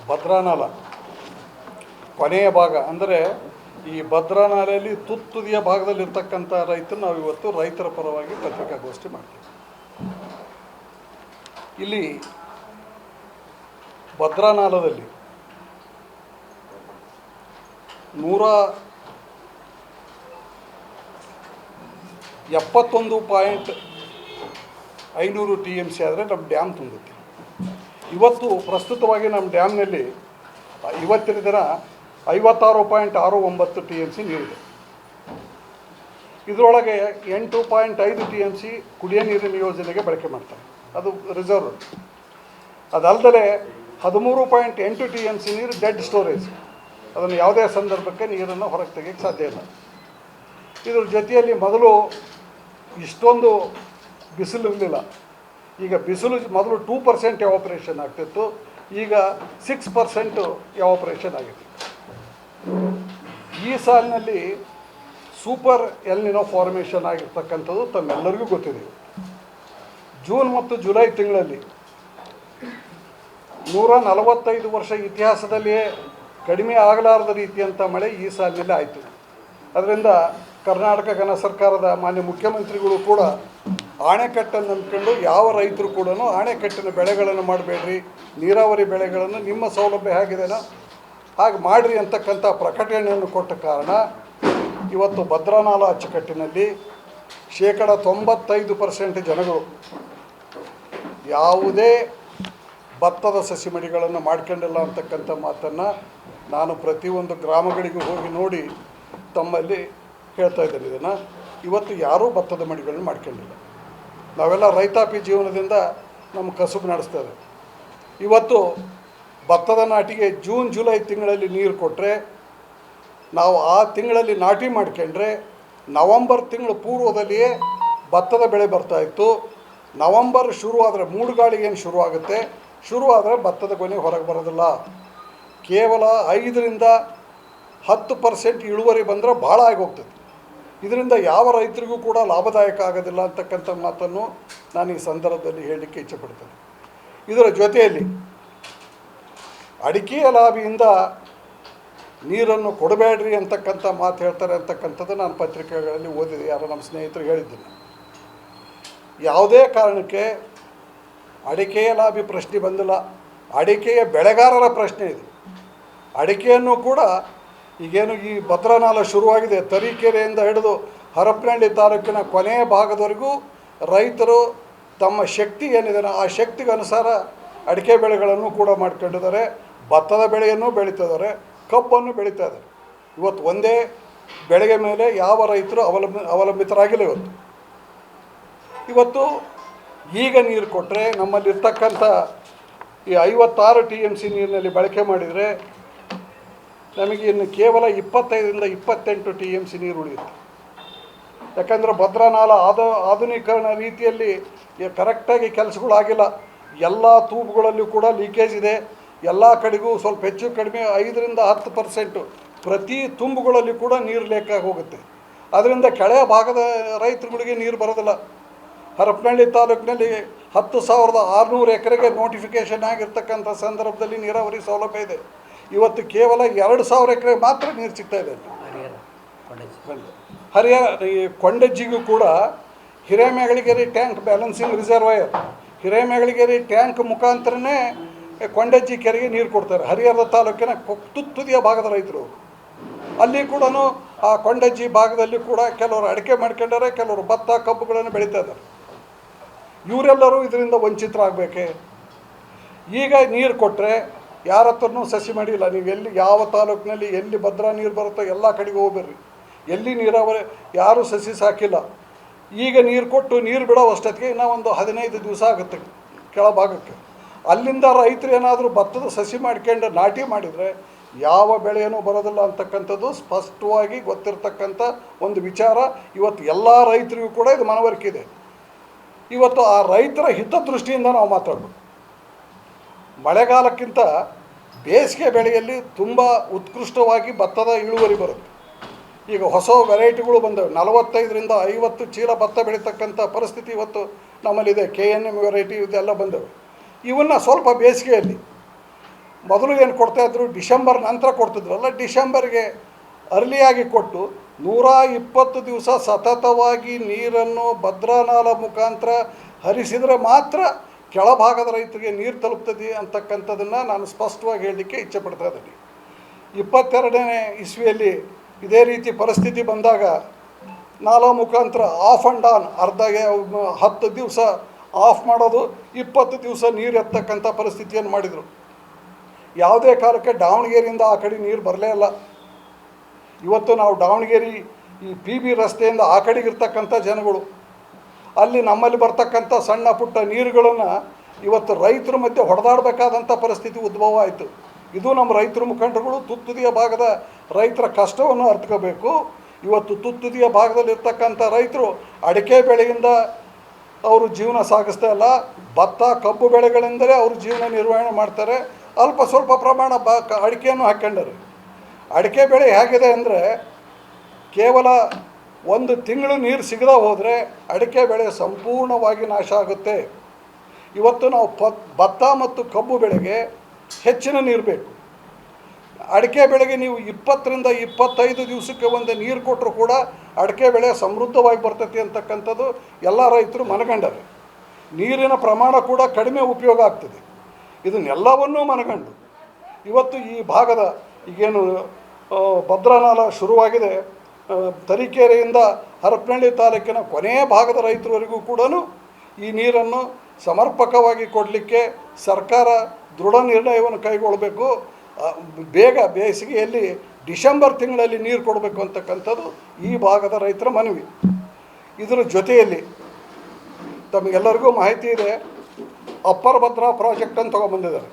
ಭದ್ರಾ ನಾಲಾ ಕೊನೆಯ ಭಾಗ ಅಂದರೆ ಈ ಭದ್ರಾ ನಾಲೆಯಲ್ಲಿ ತುತ್ತುದಿಯ ಭಾಗದಲ್ಲಿರ್ತಕ್ಕಂಥ ರೈತರು ನಾವು ಇವತ್ತು ರೈತರ ಪರವಾಗಿ ಪತ್ರಿಕಾಗೋಷ್ಠಿ ಮಾಡ್ತೀವಿ. ಇಲ್ಲಿ ಭದ್ರಾ ನಾಲದಲ್ಲಿ 171.500 TMC ಆದರೆ ನಮ್ಮ ಡ್ಯಾಮ್ ತುಂಬುತ್ತೆ. ಇವತ್ತು ಪ್ರಸ್ತುತವಾಗಿ ನಮ್ಮ ಡ್ಯಾಮ್ನಲ್ಲಿ ಇವತ್ತಿನ ದಿನ 56.69 TMC ನೀರಿದೆ. ಇದರೊಳಗೆ 8.5 TMC ಕುಡಿಯೋ ನೀರಿನ ಯೋಜನೆಗೆ ಬಳಕೆ ಮಾಡ್ತಾರೆ, ಅದು ರಿಸರ್ವ್. ಅದಲ್ಲದೆ 13.8 TMC ನೀರು ಡೆಡ್ ಸ್ಟೋರೇಜ್, ಅದನ್ನು ಯಾವುದೇ ಸಂದರ್ಭಕ್ಕೆ ನೀರನ್ನು ಹೊರಗೆ ತೆಗೆಯೋಕ್ಕೆ ಸಾಧ್ಯ ಇಲ್ಲ. ಇದ್ರ ಜೊತೆಯಲ್ಲಿ ಮೊದಲು ಇಷ್ಟೊಂದು ಬಿಸಿಲು ಇರಲಿಲ್ಲ. ಈಗ ಬಿಸಿಲು ಮೊದಲು 2% ಎವಾಪರೇಷನ್ ಆಗ್ತಿತ್ತು, ಈಗ 6% ಎವಾಪರೇಷನ್ ಆಗಿದೆ. ಈ ಸಾಲಿನಲ್ಲಿ ಸೂಪರ್ ಎಲ್ನಿನೋ ಫಾರ್ಮೇಷನ್ ಆಗಿರ್ತಕ್ಕಂಥದ್ದು ತಮ್ಮೆಲ್ಲರಿಗೂ ಗೊತ್ತಿದೆ. ಜೂನ್ ಮತ್ತು ಜುಲೈ ತಿಂಗಳಲ್ಲಿ 145 ವರ್ಷ ಇತಿಹಾಸದಲ್ಲಿಯೇ ಕಡಿಮೆ ಆಗಲಾರದ ರೀತಿಯಂಥ ಮಳೆ ಈ ಸಾಲಿನಲ್ಲಿ ಆಯಿತು. ಅದರಿಂದ ಕರ್ನಾಟಕ ಘನ ಸರ್ಕಾರದ ಮಾನ್ಯ ಮುಖ್ಯಮಂತ್ರಿಗಳು ಕೂಡ ಆಣೆಕಟ್ಟನ್ನು ನಂಬಿಕೊಂಡು ಯಾವ ರೈತರು ಕೂಡ ಆಣೆಕಟ್ಟಿನ ಬೆಳೆಗಳನ್ನು ಮಾಡಬೇಡ್ರಿ, ನೀರಾವರಿ ಬೆಳೆಗಳನ್ನು ನಿಮ್ಮ ಸೌಲಭ್ಯ ಹೇಗಿದೆನೋ ಹಾಗೆ ಮಾಡಿರಿ ಅಂತಕ್ಕಂಥ ಪ್ರಕಟಣೆಯನ್ನು ಕೊಟ್ಟ ಕಾರಣ ಇವತ್ತು ಭದ್ರಾ ನಾಲಾ ಅಚ್ಚುಕಟ್ಟಿನಲ್ಲಿ 95% ಜನಗಳು ಯಾವುದೇ ಭತ್ತದ ಸಸಿ ಮಡಿಗಳನ್ನು ಮಾಡ್ಕೊಂಡಿಲ್ಲ ಅಂತಕ್ಕಂಥ ಮಾತನ್ನು ನಾನು ಪ್ರತಿಯೊಂದು ಗ್ರಾಮಗಳಿಗೂ ಹೋಗಿ ನೋಡಿ ತಮ್ಮಲ್ಲಿ ಹೇಳ್ತಾ ಇದ್ದೇನೆ. ಇದನ್ನು ಇವತ್ತು ಯಾರೂ ಭತ್ತದ ಮಡಿಗಳನ್ನು ಮಾಡ್ಕೊಂಡಿಲ್ಲ. ನಾವೆಲ್ಲ ರೈತಾಪಿ ಜೀವನದಿಂದ ನಮ್ಮ ಕಸುಬು ನಡೆಸ್ತಾರೆ. ಇವತ್ತು ಭತ್ತದ ನಾಟಿಗೆ ಜೂನ್ ಜುಲೈ ತಿಂಗಳಲ್ಲಿ ನೀರು ಕೊಟ್ಟರೆ, ನಾವು ಆ ತಿಂಗಳಲ್ಲಿ ನಾಟಿ ಮಾಡ್ಕೊಂಡ್ರೆ ನವಂಬರ್ ತಿಂಗಳು ಪೂರ್ವದಲ್ಲಿಯೇ ಭತ್ತದ ಬೆಳೆ ಬರ್ತಾಯಿತ್ತು. ನವಂಬರ್ ಶುರುವಾದರೆ ಮೂಡುಗಾಳಿಗೆ ಏನು ಶುರುವಾಗುತ್ತೆ, ಶುರುವಾದರೆ ಭತ್ತದ ಗೊನೆ ಹೊರಗೆ ಬರೋದಿಲ್ಲ. ಕೇವಲ 5ರಿಂದ 10% ಇಳುವರಿ ಬಂದರೆ ಭಾಳ ಆಗೋಗ್ತದೆ. ಇದರಿಂದ ಯಾವ ರೈತರಿಗೂ ಕೂಡ ಲಾಭದಾಯಕ ಆಗೋದಿಲ್ಲ ಅಂತಕ್ಕಂಥ ಮಾತನ್ನು ನಾನು ಈ ಸಂದರ್ಭದಲ್ಲಿ ಹೇಳಲಿಕ್ಕೆ ಇಚ್ಛೆಪಡ್ತೇನೆ. ಇದರ ಜೊತೆಯಲ್ಲಿ ಅಡಿಕೆಯ ಲಾಬಿಯಿಂದ ನೀರನ್ನು ಕೊಡಬೇಡ್ರಿ ಅಂತಕ್ಕಂಥ ಮಾತು ಹೇಳ್ತಾರೆ ಅಂತಕ್ಕಂಥದ್ದು ನಾನು ಪತ್ರಿಕೆಗಳಲ್ಲಿ ಓದಿದೆ, ಯಾರೋ ನಮ್ಮ ಸ್ನೇಹಿತರು ಹೇಳಿದ್ದೀನಿ. ಯಾವುದೇ ಕಾರಣಕ್ಕೆ ಅಡಿಕೆಯ ಲಾಬಿ ಪ್ರಶ್ನೆ ಬಂದಿಲ್ಲ, ಅಡಿಕೆಯ ಬೆಳೆಗಾರರ ಪ್ರಶ್ನೆ ಇದೆ. ಅಡಿಕೆಯನ್ನು ಕೂಡ ಈಗೇನು ಈ ಭದ್ರಾ ನಾಲಾ ಶುರುವಾಗಿದೆ, ತರೀಕೆರೆಯಿಂದ ಹಿಡಿದು ಹರಪನಹಳ್ಳಿ ತಾಲೂಕಿನ ಕೊನೆಯ ಭಾಗದವರೆಗೂ ರೈತರು ತಮ್ಮ ಶಕ್ತಿ ಏನಿದೆ ಆ ಶಕ್ತಿಗೆ ಅನುಸಾರ ಅಡಿಕೆ ಬೆಳೆಗಳನ್ನು ಕೂಡ ಮಾಡ್ಕೊಂಡಿದ್ದಾರೆ. ಭತ್ತದ ಬೆಳೆಯನ್ನು ಬೆಳೀತಿದ್ದಾರೆ, ಕಬ್ಬನ್ನು ಬೆಳೀತಾ ಇದ್ದಾರೆ. ಇವತ್ತು ಒಂದೇ ಬೆಳೆಗೆ ಮೇಲೆ ಯಾವ ರೈತರು ಅವಲಂಬಿತರಾಗಿಲ್ಲ. ಇವತ್ತು ಈಗ ನೀರು ಕೊಟ್ಟರೆ ನಮ್ಮಲ್ಲಿರ್ತಕ್ಕಂಥ ಈ 56 TMC ನೀರಿನಲ್ಲಿ ಬಳಕೆ ಮಾಡಿದರೆ ನಮಗೆ ಇನ್ನು ಕೇವಲ 25ರಿಂದ 28 TMC ನೀರು ಉಳಿಯುತ್ತೆ. ಯಾಕಂದರೆ ಭದ್ರಾ ನಾಲಾ ಆಧುನೀಕರಣ ರೀತಿಯಲ್ಲಿ ಕರೆಕ್ಟಾಗಿ ಕೆಲಸಗಳಾಗಿಲ್ಲ. ಎಲ್ಲ ತೂಬುಗಳಲ್ಲೂ ಕೂಡ ಲೀಕೇಜ್ ಇದೆ. ಎಲ್ಲ ಕಡೆಗೂ ಸ್ವಲ್ಪ ಹೆಚ್ಚು ಕಡಿಮೆ 5ರಿಂದ 10% ಪ್ರತಿ ತುಂಬುಗಳಲ್ಲಿ ಕೂಡ ನೀರು ಲೇಕಾಗಿ ಹೋಗುತ್ತೆ. ಅದರಿಂದ ಕೆಳೆಯ ಭಾಗದ ರೈತರುಗಳಿಗೆ ನೀರು ಬರೋದಿಲ್ಲ. ಹರಪನಹಳ್ಳಿ ತಾಲೂಕಿನಲ್ಲಿ 10,600 ಎಕರೆಗೆ ನೋಟಿಫಿಕೇಷನ್ ಆಗಿರ್ತಕ್ಕಂಥ ಸಂದರ್ಭದಲ್ಲಿ ನೀರಾವರಿ ಸೌಲಭ್ಯ ಇದೆ. ಇವತ್ತು ಕೇವಲ 2,000 ಎಕರೆ ಮಾತ್ರ ನೀರು ಸಿಗ್ತಾಯಿದೆ. ಈ ಕೊಂಡಜ್ಜಿಗೂ ಕೂಡ Hiremegalagere tank balancing reservoir, Hiremegalagere tank ಮುಖಾಂತರನೇ ಕೊಂಡಜ್ಜಿ ಕೆರೆಗೆ ನೀರು ಕೊಡ್ತಾರೆ. ಹರಿಹರದ ತಾಲೂಕಿನ ತುತ್ತುದಿಯ ಭಾಗದ ರೈತರು ಅಲ್ಲಿ ಕೂಡ ಆ ಕೊಂಡಜ್ಜಿ ಭಾಗದಲ್ಲಿ ಕೂಡ ಕೆಲವರು ಅಡಿಕೆ ಮಾಡ್ಕೊಂಡಾರೆ, ಕೆಲವರು ಭತ್ತ ಕಬ್ಬುಗಳನ್ನು ಬೆಳೀತಾ ಇದ್ದಾರೆ. ಇವರೆಲ್ಲರೂ ಇದರಿಂದ ವಂಚಿತರಾಗಬೇಕೆ? ಈಗ ನೀರು ಕೊಟ್ಟರೆ ಯಾರ ಹತ್ರನೂ ಸಸಿ ಮಾಡಿಲ್ಲ. ನೀವು ಎಲ್ಲಿ ಯಾವ ತಾಲೂಕಿನಲ್ಲಿ ಎಲ್ಲಿ ಭದ್ರಾ ನೀರು ಬರುತ್ತೋ ಎಲ್ಲ ಕಡೆಗೆ ಹೋಗ್ಬರ್ರಿ, ಎಲ್ಲಿ ನೀರಾವರಿ ಯಾರೂ ಸಸಿ ಸಾಕಿಲ್ಲ. ಈಗ ನೀರು ಕೊಟ್ಟು ನೀರು ಬಿಡೋ ಅಷ್ಟೊತ್ತಿಗೆ ಇನ್ನೂ ಒಂದು 15 ದಿವಸ ಆಗುತ್ತೆ ಕೆಳಭಾಗಕ್ಕೆ. ಅಲ್ಲಿಂದ ರೈತರು ಏನಾದರೂ ಭತ್ತದ ಸಸಿ ಮಾಡ್ಕೊಂಡು ನಾಟಿ ಮಾಡಿದರೆ ಯಾವ ಬೆಳೆಯೂ ಬರೋದಿಲ್ಲ ಅಂತಕ್ಕಂಥದ್ದು ಸ್ಪಷ್ಟವಾಗಿ ಗೊತ್ತಿರತಕ್ಕಂಥ ಒಂದು ವಿಚಾರ. ಇವತ್ತು ಎಲ್ಲ ರೈತರಿಗೂ ಕೂಡ ಇದು ಮನವರಿಕೆ ಇದೆ. ಇವತ್ತು ಆ ರೈತರ ಹಿತದೃಷ್ಟಿಯಿಂದ ನಾವು ಮಾತಾಡಬೇಕು. ಮಳೆಗಾಲಕ್ಕಿಂತ ಬೇಸಿಗೆ ಬೆಳೆಯಲ್ಲಿ ತುಂಬ ಉತ್ಕೃಷ್ಟವಾಗಿ ಭತ್ತದ ಇಳುವರಿ ಬರುತ್ತೆ. ಈಗ ಹೊಸ ವೆರೈಟಿಗಳು ಬಂದವೆ. 45ರಿಂದ 50 ಚೀಲ ಭತ್ತ ಬೆಳೀತಕ್ಕಂಥ ಪರಿಸ್ಥಿತಿ ಇವತ್ತು ನಮ್ಮಲ್ಲಿದೆ. KNM ವೆರೈಟಿ ಇದೆಲ್ಲ ಬಂದವೆ. ಇವನ್ನು ಸ್ವಲ್ಪ ಬೇಸಿಗೆಯಲ್ಲಿ ಮೊದಲು ಏನು ಕೊಡ್ತಾಯಿದ್ರು ಡಿಸೆಂಬರ್ ನಂತರ ಕೊಡ್ತಿದ್ರಲ್ಲ, ಡಿಸೆಂಬರ್ಗೆ ಅರ್ಲಿಯಾಗಿ ಕೊಟ್ಟು 120 ದಿವಸ ಸತತವಾಗಿ ನೀರನ್ನು ಭದ್ರಾ ನಾಲಾ ಮುಖಾಂತರ ಹರಿಸಿದರೆ ಮಾತ್ರ ಕೆಳಭಾಗದ ರೈತರಿಗೆ ನೀರು ತಲುಪ್ತದೆ ಅಂತಕ್ಕಂಥದ್ದನ್ನು ನಾನು ಸ್ಪಷ್ಟವಾಗಿ ಹೇಳಲಿಕ್ಕೆ ಇಚ್ಛೆ ಪಡ್ತಾ ಇದ್ದೀನಿ. 22ನೇ ಇಸ್ವಿಯಲ್ಲಿ ಇದೇ ರೀತಿ ಪರಿಸ್ಥಿತಿ ಬಂದಾಗ ನಾಲಾ ಮುಖಾಂತರ ಆಫ್ ಆ್ಯಂಡ್ ಆನ್ 10 ದಿವಸ ಆಫ್ ಮಾಡೋದು, 20 ದಿವಸ ನೀರು ಎತ್ತಕ್ಕಂಥ ಪರಿಸ್ಥಿತಿಯನ್ನು ಮಾಡಿದರು. ಯಾವುದೇ ಕಾಲಕ್ಕೆ ದಾವಣಗೆರೆಯಿಂದ ಆ ಕಡೆ ನೀರು ಬರಲೇ ಇಲ್ಲ. ಇವತ್ತು ನಾವು ದಾವಣಗೆರೆ ಈ PB ರಸ್ತೆಯಿಂದ ಆ ಕಡೆಗಿರ್ತಕ್ಕಂಥ ಜನಗಳು ಅಲ್ಲಿ ನಮ್ಮಲ್ಲಿ ಬರ್ತಕ್ಕಂಥ ಸಣ್ಣ ಪುಟ್ಟ ನೀರುಗಳನ್ನು ಇವತ್ತು ರೈತರ ಮಧ್ಯೆ ಹೊಡೆದಾಡಬೇಕಾದಂಥ ಪರಿಸ್ಥಿತಿ ಉದ್ಭವ ಆಯಿತು. ಇದು ನಮ್ಮ ರೈತರ ಮುಖಂಡರುಗಳು ತುತ್ತುದಿಯ ಭಾಗದ ರೈತರ ಕಷ್ಟವನ್ನು ಅರ್ಥಕೋಬೇಕು. ಇವತ್ತು ತುತ್ತುದಿಯ ಭಾಗದಲ್ಲಿರ್ತಕ್ಕಂಥ ರೈತರು ಅಡಿಕೆ ಬೆಳೆಯಿಂದ ಅವರು ಜೀವನ ಸಾಗಿಸ್ತಾ ಇಲ್ಲ, ಭತ್ತ ಕಬ್ಬು ಬೆಳೆಗಳಿಂದಲೇ ಅವರು ಜೀವನ ನಿರ್ವಹಣೆ ಮಾಡ್ತಾರೆ. ಅಲ್ಪ ಸ್ವಲ್ಪ ಪ್ರಮಾಣ ಅಡಿಕೆಯನ್ನು ಹಾಕ್ಕೊಂಡರು. ಅಡಿಕೆ ಬೆಳೆ ಹೇಗಿದೆ ಅಂದರೆ ಕೇವಲ 1 ತಿಂಗಳು ನೀರು ಸಿಗದ ಹೋದರೆ ಅಡಿಕೆ ಬೆಳೆ ಸಂಪೂರ್ಣವಾಗಿ ನಾಶ ಆಗುತ್ತೆ. ಇವತ್ತು ನಾವು ಭತ್ತ ಮತ್ತು ಕಬ್ಬು ಬೆಳೆಗೆ ಹೆಚ್ಚಿನ ನೀರು ಬೇಕು. ಅಡಿಕೆ ಬೆಳೆಗೆ ನೀವು 20ರಿಂದ 25 ದಿವಸಕ್ಕೆ ಒಂದು ನೀರು ಕೊಟ್ಟರು ಕೂಡ ಅಡಿಕೆ ಬೆಳೆ ಸಮೃದ್ಧವಾಗಿ ಬರ್ತೈತಿ ಅಂತಕ್ಕಂಥದ್ದು ಎಲ್ಲ ರೈತರು ಮನಗಂಡರು. ನೀರಿನ ಪ್ರಮಾಣ ಕೂಡ ಕಡಿಮೆ ಉಪಯೋಗ ಆಗ್ತದೆ. ಇದನ್ನೆಲ್ಲವನ್ನೂ ಮನಗಂಡು ಇವತ್ತು ಈ ಭಾಗದ ಈಗೇನು ಭದ್ರಾ ನಾಲಾ ಶುರುವಾಗಿದೆ, ತರೀಕೆರೆಯಿಂದ ಹರಪನಹಳ್ಳಿ ತಾಲೂಕಿನ ಕೊನೆಯ ಭಾಗದ ರೈತರವರೆಗೂ ಕೂಡ ಈ ನೀರನ್ನು ಸಮರ್ಪಕವಾಗಿ ಕೊಡಲಿಕ್ಕೆ ಸರ್ಕಾರ ದೃಢ ನಿರ್ಣಯವನ್ನು ಕೈಗೊಳ್ಳಬೇಕು. ಬೇಗ ಬೇಸಿಗೆಯಲ್ಲಿ ಡಿಸೆಂಬರ್ ತಿಂಗಳಲ್ಲಿ ನೀರು ಕೊಡಬೇಕು ಅಂತಕ್ಕಂಥದ್ದು ಈ ಭಾಗದ ರೈತರ ಮನವಿ. ಇದರ ಜೊತೆಯಲ್ಲಿ ತಮಗೆಲ್ಲರಿಗೂ ಮಾಹಿತಿ ಇದೆ, ಅಪ್ಪರ್ ಭದ್ರಾ ಪ್ರಾಜೆಕ್ಟ್ ಅಂತ ತೊಗೊಂಬಂದಿದ್ದಾರೆ.